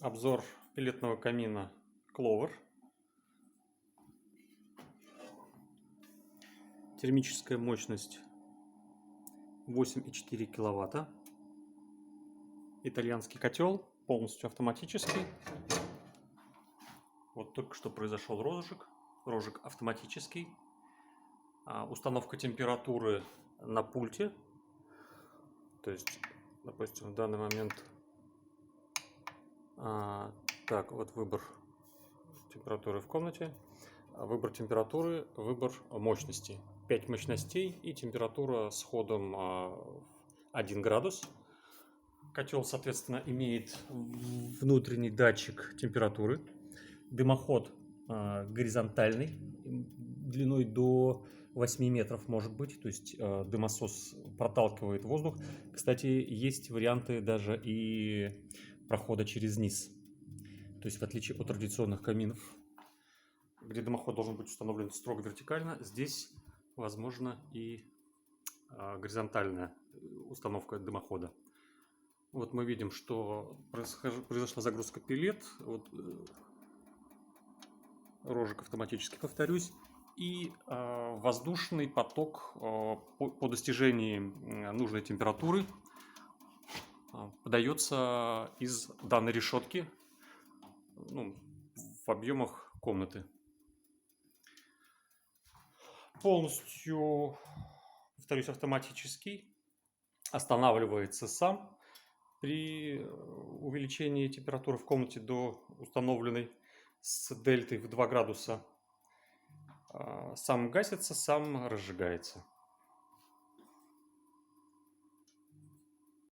Обзор пеллетного камина Clover. Термическая мощность 8,4 киловатта. Итальянский котел, полностью автоматический. Вот только что произошел розжиг. Розжиг автоматический. Установка температуры на пульте. То есть, допустим, в данный момент... Так, вот выбор температуры в комнате. Выбор температуры, выбор мощности. 5 мощностей и температура с ходом 1 градус. Котел, соответственно, имеет внутренний датчик температуры. Дымоход горизонтальный, длиной до 8 метров может быть. То есть дымосос проталкивает воздух. Кстати, есть варианты даже и прохода через низ. То есть в отличие от традиционных каминов, где дымоход должен быть установлен строго вертикально, здесь возможно и горизонтальная установка дымохода. Вот мы видим, что произошла загрузка пеллет. Вот, розжиг автоматически, повторюсь. И воздушный поток по достижении нужной температуры подается из данной решетки, в объемах комнаты. Полностью, повторюсь, автоматический, останавливается сам при увеличении температуры в комнате до установленной с дельтой в 2 градуса. Сам гасится, сам разжигается.